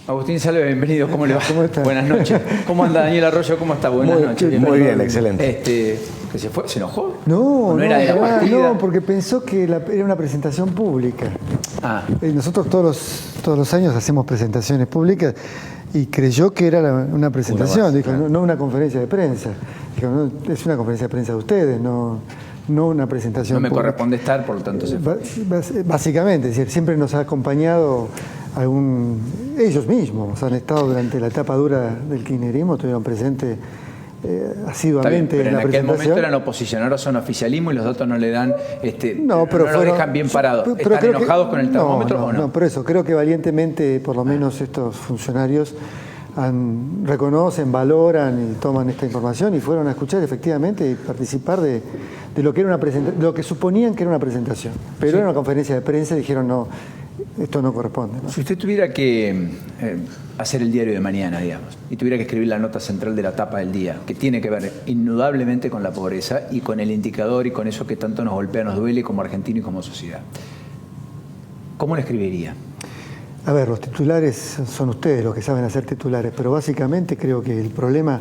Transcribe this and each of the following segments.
Agustín Salve, bienvenido. ¿Cómo le va? ¿Cómo está? Buenas noches. ¿Cómo anda Daniel Arroyo? ¿Cómo está? Buenas noches. Muy bien, excelente. ¿Que se fue? ¿Se enojó? No, ¿No era de la partida? no, porque pensó que era una presentación pública. Ah. Nosotros todos los años hacemos presentaciones públicas y creyó que era una presentación. Más, dijo, claro. no una conferencia de prensa. Dijo, no, es una conferencia de prensa de ustedes, no una presentación No me pública. corresponde estar, por lo tanto se fue. Básicamente, es decir, siempre nos ha acompañado ellos mismos han estado durante la etapa dura del kirchnerismo, estuvieron presentes asiduamente Pero en la en aquel presentación. momento eran oposición, ahora son oficialismo y los datos no le dan, no lo dejan bien parado. ¿Están creo enojados con el termómetro o no? No, por eso, creo que valientemente, por lo menos estos funcionarios reconocen, valoran y toman esta información y fueron a escuchar efectivamente y participar de lo que era una presentación, de lo que suponían que era una presentación. Pero era una conferencia de prensa y dijeron no, esto no corresponde, ¿no? Si usted tuviera que hacer el diario de mañana, digamos, y tuviera que escribir la nota central de la tapa del día, que tiene que ver indudablemente con la pobreza y con el indicador y con eso que tanto nos golpea, nos duele como argentino y como sociedad, ¿cómo la escribiría? A ver, los titulares son ustedes los que saben hacer titulares, pero básicamente creo que el problema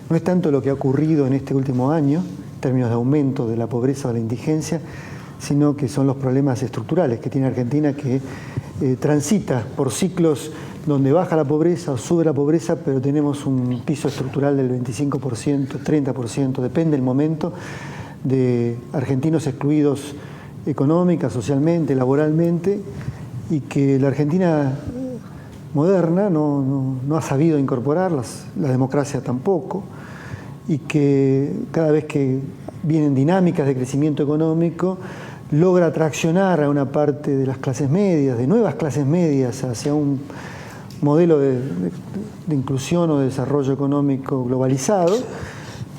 no es tanto lo que ha ocurrido en este último año, en términos de aumento de la pobreza o la indigencia, sino que son los problemas estructurales que tiene Argentina, que transita por ciclos donde baja la pobreza o sube la pobreza, pero tenemos un piso estructural del 25%, 30%, depende del momento, de argentinos excluidos económica, socialmente, laboralmente, y que la Argentina moderna no ha sabido incorporarlas, la democracia tampoco, y que cada vez que vienen dinámicas de crecimiento económico, logra traccionar a una parte de las clases medias, de nuevas clases medias, hacia un modelo de inclusión o de desarrollo económico globalizado,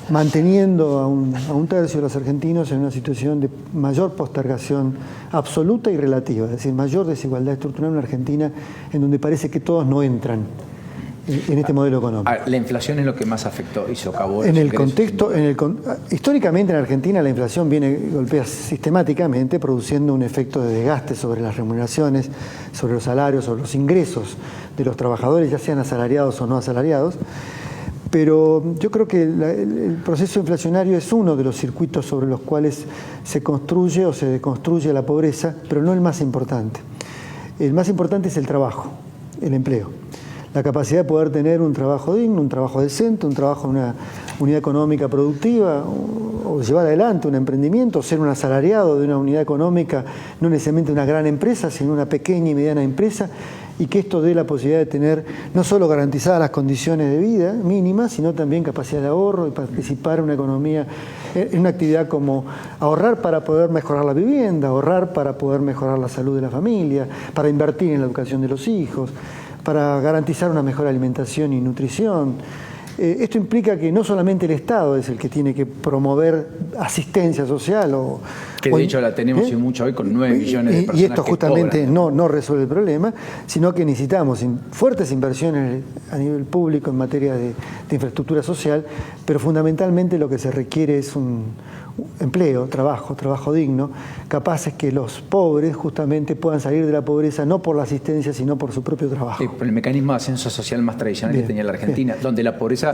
manteniendo a un tercio de los argentinos en una situación de mayor postergación absoluta y relativa, es decir, mayor desigualdad estructural en una Argentina en donde parece que todos no entran en este modelo económico. La inflación es lo que más afectó y socavó. En el contexto, históricamente en Argentina la inflación golpea sistemáticamente, produciendo un efecto de desgaste sobre las remuneraciones, sobre los salarios, sobre los ingresos de los trabajadores, ya sean asalariados o no asalariados. Pero yo creo que el proceso inflacionario es uno de los circuitos sobre los cuales se construye o se deconstruye la pobreza, pero no el más importante. El más importante es el trabajo, el empleo. La capacidad de poder tener un trabajo digno, un trabajo decente, un trabajo en una unidad económica productiva, o llevar adelante un emprendimiento, o ser un asalariado de una unidad económica, no necesariamente una gran empresa, sino una pequeña y mediana empresa, y que esto dé la posibilidad de tener no solo garantizadas las condiciones de vida mínimas, sino también capacidad de ahorro y participar en una economía, en una actividad como ahorrar para poder mejorar la vivienda, ahorrar para poder mejorar la salud de la familia, para invertir en la educación de los hijos, para garantizar una mejor alimentación y nutrición. Esto implica que no solamente el Estado es el que tiene que promover asistencia social que de hecho la tenemos y mucho hoy con 9 millones de personas. Y esto justamente que no resuelve el problema, sino que necesitamos fuertes inversiones a nivel público en materia de infraestructura social, pero fundamentalmente lo que se requiere es un empleo, trabajo digno, capaces que los pobres justamente puedan salir de la pobreza no por la asistencia, sino por su propio trabajo. Sí, por el mecanismo de ascenso social más tradicional que tenía la Argentina, donde la pobreza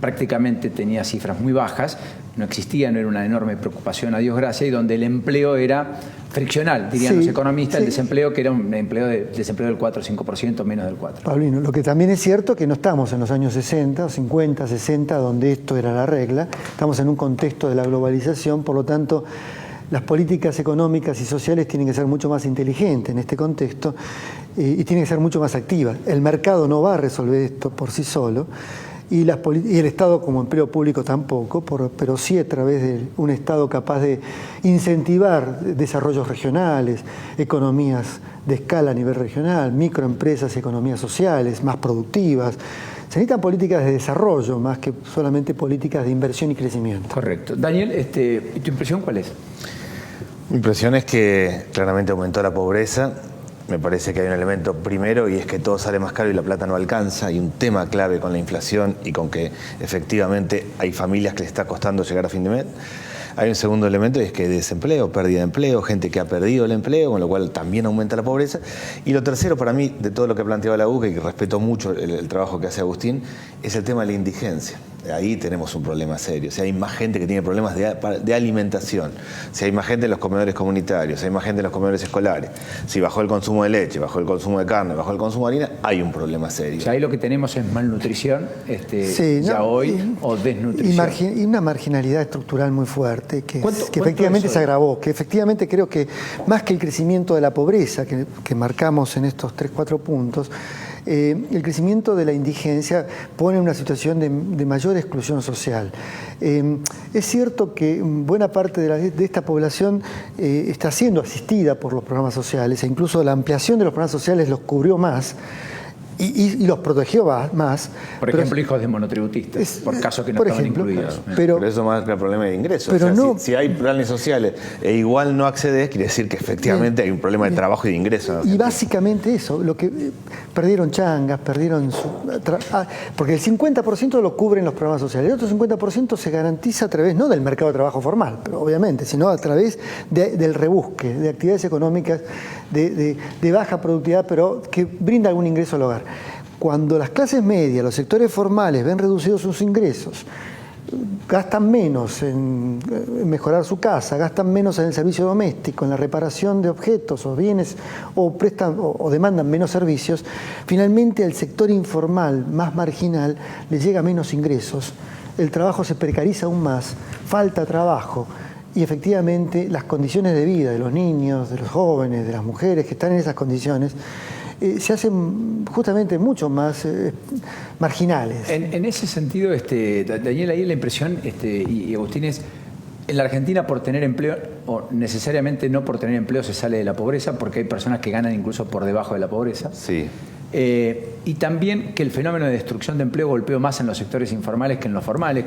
prácticamente tenía cifras muy bajas, no existía, no era una enorme preocupación, a Dios gracias, y donde el empleo era friccional, dirían los economistas, el desempleo que era un desempleo del 4 o 5%, menos del 4%. Paulino, lo que también es cierto es que no estamos en los años 60, 50, 60, donde esto era la regla, estamos en un contexto de la globalización, por lo tanto, las políticas económicas y sociales tienen que ser mucho más inteligentes en este contexto y tienen que ser mucho más activas. El mercado no va a resolver esto por sí solo, y el Estado como empleo público tampoco, pero sí a través de un Estado capaz de incentivar desarrollos regionales, economías de escala a nivel regional, microempresas y economías sociales más productivas. Se necesitan políticas de desarrollo más que solamente políticas de inversión y crecimiento. Correcto. Daniel, ¿y tu impresión cuál es? Mi impresión es que claramente aumentó la pobreza. Me parece que hay un elemento primero y es que todo sale más caro y la plata no alcanza. Hay un tema clave con la inflación y con que efectivamente hay familias que les está costando llegar a fin de mes. Hay un segundo elemento y es que hay desempleo, pérdida de empleo, gente que ha perdido el empleo, con lo cual también aumenta la pobreza. Y lo tercero, para mí, de todo lo que ha planteado la UCA, y que respeto mucho el trabajo que hace Agustín, es el tema de la indigencia. Ahí tenemos un problema serio. Si hay más gente que tiene problemas de alimentación, si hay más gente en los comedores comunitarios, si hay más gente en los comedores escolares, si bajó el consumo de leche, bajó el consumo de carne, bajó el consumo de harina, hay un problema serio. O sea, ahí lo que tenemos es malnutrición sí, hoy o desnutrición. Y una marginalidad estructural muy fuerte que efectivamente se agravó, que efectivamente creo que más que el crecimiento de la pobreza que marcamos en estos 3-4 puntos, el crecimiento de la indigencia pone una situación de mayor exclusión social. Es cierto que buena parte de esta población está siendo asistida por los programas sociales, e incluso la ampliación de los programas sociales los cubrió más. Y los protegió más. Por ejemplo, hijos de monotributistas, por casos que no estaban incluidos. Pero eso más que el problema de ingresos. Pero o sea, no, si hay planes sociales e igual no accedes, quiere decir que efectivamente hay un problema de trabajo y de ingresos. Y básicamente eso, lo que perdieron changas, perdieron porque el 50% lo cubren los programas sociales, el otro 50% se garantiza a través, no del mercado de trabajo formal, pero obviamente, sino a través del rebusque, de actividades económicas de baja productividad, pero que brinda algún ingreso al hogar. Cuando las clases medias, los sectores formales ven reducidos sus ingresos, gastan menos en mejorar su casa, gastan menos en el servicio doméstico, en la reparación de objetos o bienes, o prestan o demandan menos servicios, finalmente al sector informal más marginal le llega menos ingresos, el trabajo se precariza aún más, falta trabajo. Y efectivamente las condiciones de vida de los niños, de los jóvenes, de las mujeres que están en esas condiciones, se hacen justamente mucho más marginales. En ese sentido, Daniel, ahí la impresión, y Agustín, es en la Argentina por tener empleo, o necesariamente no por tener empleo se sale de la pobreza, porque hay personas que ganan incluso por debajo de la pobreza. Sí. Y también que el fenómeno de destrucción de empleo golpeó más en los sectores informales que en los formales,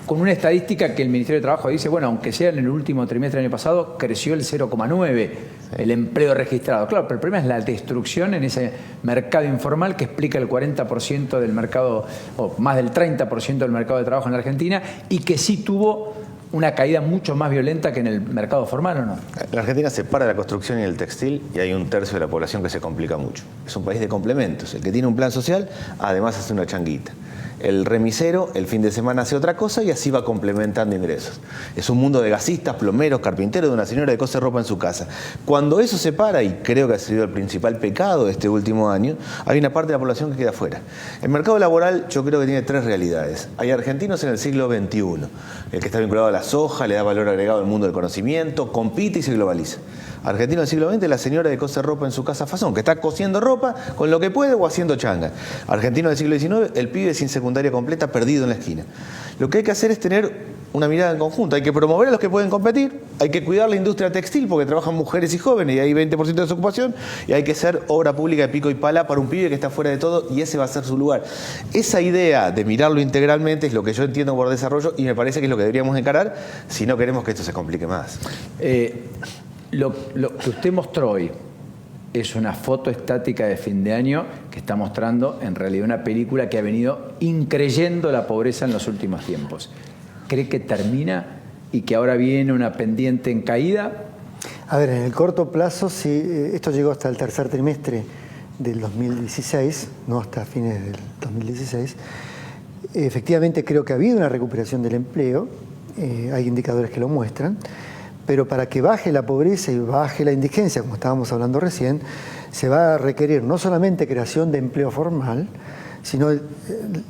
con una estadística que el Ministerio de Trabajo dice, bueno, aunque sea en el último trimestre del año pasado, creció el 0,9% el empleo registrado. Claro, pero el problema es la destrucción en ese mercado informal que explica el 40% del mercado, o más del 30% del mercado de trabajo en la Argentina, y que sí tuvo una caída mucho más violenta que en el mercado formal, ¿o no? La Argentina separa la construcción y el textil y hay un tercio de la población que se complica mucho. Es un país de complementos. El que tiene un plan social, además hace una changuita. El remisero el fin de semana hace otra cosa y así va complementando ingresos. Es un mundo de gasistas, plomeros, carpinteros, de una señora que cose ropa en su casa. Cuando eso se para, y creo que ha sido el principal pecado de este último año, hay una parte de la población que queda fuera. El mercado laboral yo creo que tiene 3 realidades. Hay argentinos en el siglo XXI, el que está vinculado a la soja, le da valor agregado al mundo del conocimiento, compite y se globaliza. Argentino del siglo XX, la señora que cose ropa en su casa fazón, que está cosiendo ropa con lo que puede o haciendo changa. Argentino del siglo XIX, el pibe sin secundaria completa, perdido en la esquina. Lo que hay que hacer es tener una mirada en conjunto. Hay que promover a los que pueden competir, hay que cuidar la industria textil porque trabajan mujeres y jóvenes y hay 20% de desocupación, y hay que ser obra pública de pico y pala para un pibe que está fuera de todo y ese va a ser su lugar. Esa idea de mirarlo integralmente es lo que yo entiendo por desarrollo y me parece que es lo que deberíamos encarar si no queremos que esto se complique más. Lo que usted mostró hoy es una foto estática de fin de año que está mostrando en realidad una película que ha venido increyendo la pobreza en los últimos tiempos. ¿Cree que termina y que ahora viene una pendiente en caída? A ver, en el corto plazo, sí, esto llegó hasta el tercer trimestre del 2016, no hasta fines del 2016. Efectivamente creo que ha habido una recuperación del empleo, hay indicadores que lo muestran. Pero para que baje la pobreza y baje la indigencia, como estábamos hablando recién, se va a requerir no solamente creación de empleo formal, sino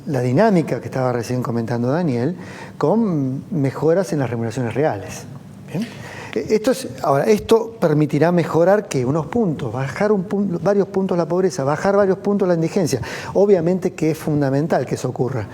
la dinámica que estaba recién comentando Daniel, con mejoras en las remuneraciones reales. ¿Bien? Esto permitirá mejorar que unos puntos, bajar varios puntos la pobreza, bajar varios puntos la indigencia. Obviamente que es fundamental que eso ocurra,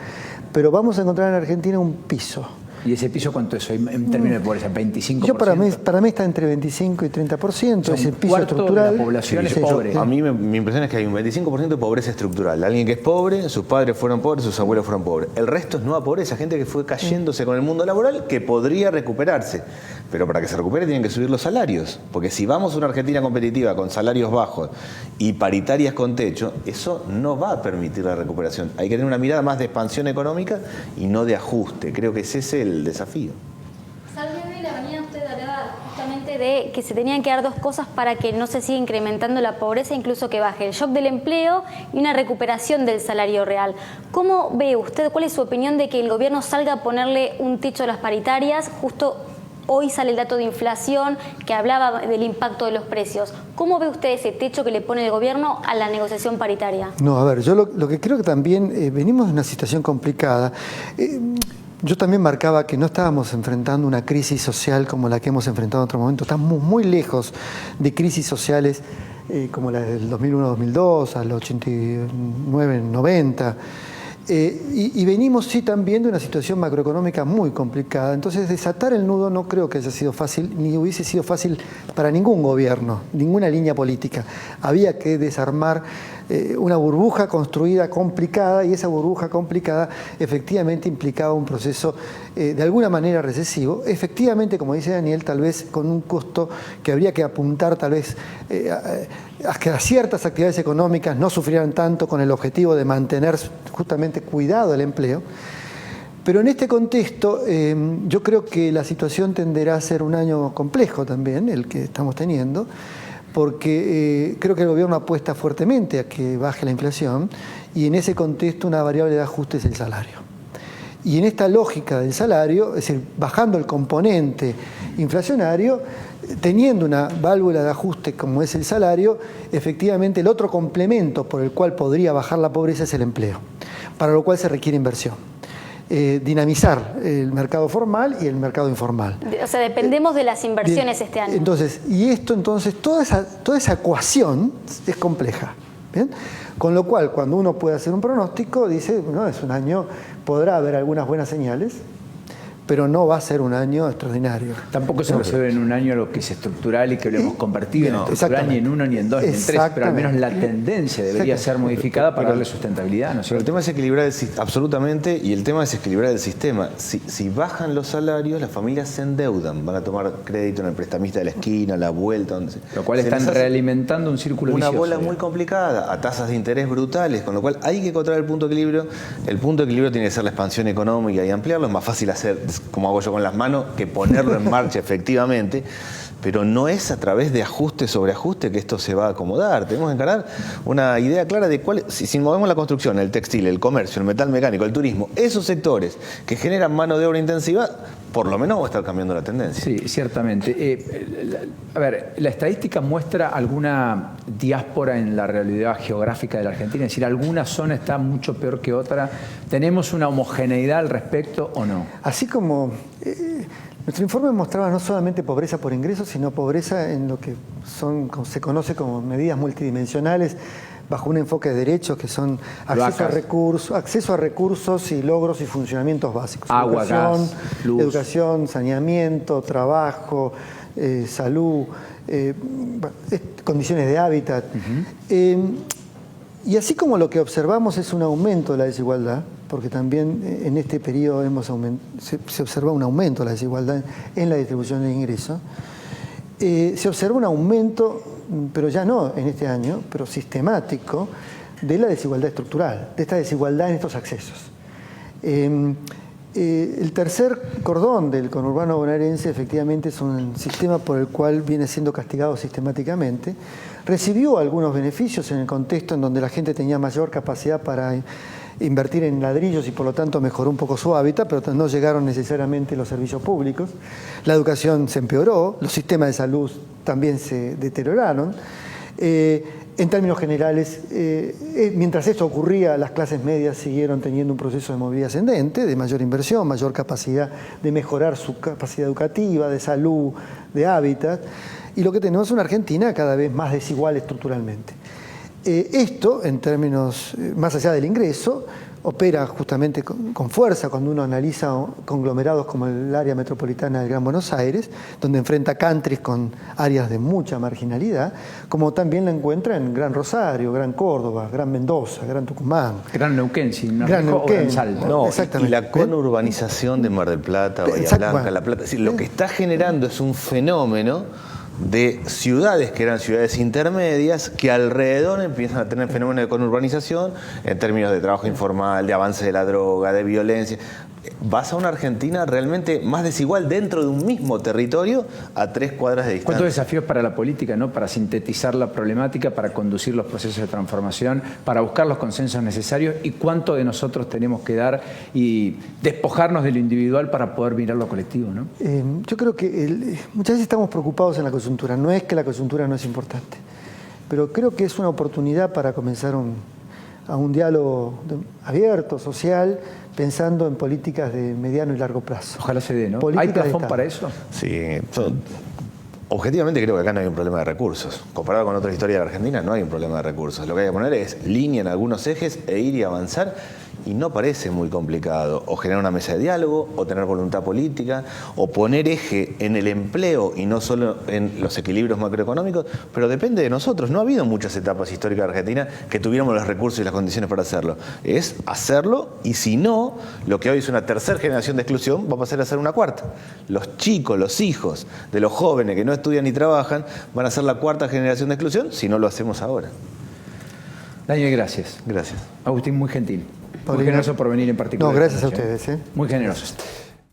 pero vamos a encontrar en Argentina un piso. ¿Y ese piso cuánto es hoy en términos de pobreza? ¿25%? Yo para mí está entre 25 y 30%. Es el piso De estructural. la población es pobre. A mí mi impresión es que hay un 25% de pobreza estructural. Alguien que es pobre, sus padres fueron pobres, sus abuelos fueron pobres. El resto es nueva pobreza, gente que fue cayéndose con el mundo laboral que podría recuperarse. Pero para que se recupere tienen que subir los salarios. Porque si vamos a una Argentina competitiva con salarios bajos y paritarias con techo, eso no va a permitir la recuperación. Hay que tener una mirada más de expansión económica y no de ajuste. Creo que ese es el desafío. Salve Vela, de que se tenían que dar dos cosas para que no se siga incrementando la pobreza, incluso que baje: el shock del empleo y una recuperación del salario real. ¿Cómo ve usted, cuál es su opinión de que el gobierno salga a ponerle un techo a las paritarias? Justo hoy sale el dato de inflación que hablaba del impacto de los precios. ¿Cómo ve usted ese techo que le pone el gobierno a la negociación paritaria? No, a ver, yo lo que creo que también venimos de una situación complicada. Yo también marcaba que no estábamos enfrentando una crisis social como la que hemos enfrentado en otro momento. Estamos muy lejos de crisis sociales como la del 2001-2002, al 89-90. Y venimos sí también de una situación macroeconómica muy complicada. Entonces desatar el nudo no creo que haya sido fácil, ni hubiese sido fácil para ningún gobierno, ninguna línea política. Había que desarmar una burbuja construida complicada, y esa burbuja complicada efectivamente implicaba un proceso de alguna manera recesivo, efectivamente, como dice Daniel, tal vez con un costo que habría que apuntar tal vez a que ciertas actividades económicas no sufrieran tanto, con el objetivo de mantener justamente cuidado el empleo. Pero en este contexto yo creo que la situación tenderá a ser un año complejo también, el que estamos teniendo, porque creo que el gobierno apuesta fuertemente a que baje la inflación, y en ese contexto una variable de ajuste es el salario. Y en esta lógica del salario, es decir, bajando el componente inflacionario, teniendo una válvula de ajuste como es el salario, efectivamente el otro complemento por el cual podría bajar la pobreza es el empleo, para lo cual se requiere inversión. Dinamizar el mercado formal y el mercado informal. O sea, dependemos de las inversiones este año. Entonces, toda esa ecuación es compleja. ¿Bien? Con lo cual, cuando uno puede hacer un pronóstico, dice, no, es un año, podrá haber algunas buenas señales, pero no va a ser un año extraordinario. Tampoco se resuelve en un año lo que es estructural y que lo hemos convertido en estructural, ni en uno, ni en dos, ni en tres, pero al menos la tendencia debería ser modificada para darle sustentabilidad, ¿no es cierto? Pero el tema es equilibrar absolutamente, y el tema es equilibrar el sistema. Si bajan los salarios, las familias se endeudan, van a tomar crédito en el prestamista de la esquina, la vuelta, donde lo cual están realimentando un círculo vicioso. Una bola muy complicada, a tasas de interés brutales, con lo cual hay que encontrar el punto de equilibrio. El punto de equilibrio tiene que ser la expansión económica y ampliarlo. Es más fácil hacer, como hago yo con las manos, que ponerlo en marcha efectivamente, pero no es a través de ajuste sobre ajuste que esto se va a acomodar. Tenemos que encarar una idea clara de cuál, si movemos la construcción, el textil, el comercio, el metal mecánico, el turismo, esos sectores que generan mano de obra intensiva, por lo menos va a estar cambiando la tendencia. Sí, ciertamente. A ver, la estadística muestra alguna diáspora en la realidad geográfica de la Argentina, es decir, alguna zona está mucho peor que otra. ¿Tenemos una homogeneidad al respecto o no? Así como nuestro informe mostraba no solamente pobreza por ingresos, sino pobreza en lo que se conoce como medidas multidimensionales, bajo un enfoque de derechos que son acceso a recursos y logros y funcionamientos básicos. Agua, gas, luz. Educación, saneamiento, trabajo, salud, condiciones de hábitat. Y así como lo que observamos es un aumento de la desigualdad, porque también en este periodo se observa un aumento de la desigualdad en la distribución de ingresos, se observa un aumento, pero ya no en este año, pero sistemático, de la desigualdad estructural, de esta desigualdad en estos accesos. El tercer cordón del conurbano bonaerense efectivamente es un sistema por el cual viene siendo castigado sistemáticamente. Recibió algunos beneficios en el contexto en donde la gente tenía mayor capacidad para invertir en ladrillos y por lo tanto mejoró un poco su hábitat, pero no llegaron necesariamente los servicios públicos. La educación se empeoró, los sistemas de salud también se deterioraron. En términos generales, mientras esto ocurría, las clases medias siguieron teniendo un proceso de movilidad ascendente, de mayor inversión, mayor capacidad de mejorar su capacidad educativa, de salud, de hábitat. Y lo que tenemos es una Argentina cada vez más desigual estructuralmente. Esto, en términos más allá del ingreso, opera justamente con fuerza cuando uno analiza conglomerados como el área metropolitana del Gran Buenos Aires, donde enfrenta countries con áreas de mucha marginalidad, como también la encuentra en Gran Rosario, Gran Córdoba, Gran Mendoza, Gran Tucumán. Gran Neuquén, sí, Gran Neuquén, Salta. No, exactamente. Y la conurbanización de Mar del Plata, Bahía Blanca, La Plata. Es decir, lo que está generando es un fenómeno de ciudades que eran ciudades intermedias que alrededor empiezan a tener fenómenos de conurbanización en términos de trabajo informal, de avance de la droga, de violencia. vas a una Argentina realmente más desigual dentro de un mismo territorio a 3 cuadras de distancia. ¿Cuántos desafíos para la política, ¿no? Para sintetizar la problemática, para conducir los procesos de transformación, para buscar los consensos necesarios, y cuánto de nosotros tenemos que dar y despojarnos de lo individual para poder mirar lo colectivo, ¿no? Yo creo que muchas veces estamos preocupados en la coyuntura. No es que la coyuntura no es importante, pero creo que es una oportunidad para comenzar a un diálogo abierto, social, pensando en políticas de mediano y largo plazo. Ojalá se dé, ¿no? Política ¿Hay plafón para eso? Sí, objetivamente creo que acá no hay un problema de recursos. Comparado con otras historias de Argentina, no hay un problema de recursos. Lo que hay que poner es línea en algunos ejes e ir y avanzar. Y no parece muy complicado. O generar una mesa de diálogo, o tener voluntad política, o poner eje en el empleo y no solo en los equilibrios macroeconómicos. Pero depende de nosotros. No ha habido muchas etapas históricas de Argentina que tuviéramos los recursos y las condiciones para hacerlo. Es hacerlo, y si no, lo que hoy es una tercera generación de exclusión va a pasar a ser una cuarta. Los chicos, los hijos de los jóvenes que no estudian ni trabajan van a ser la cuarta generación de exclusión si no lo hacemos ahora. Daniel, gracias. Gracias. Agustín, muy gentil. Muy Paulina, generoso por venir en particular. no, gracias a ustedes. Muy generosos.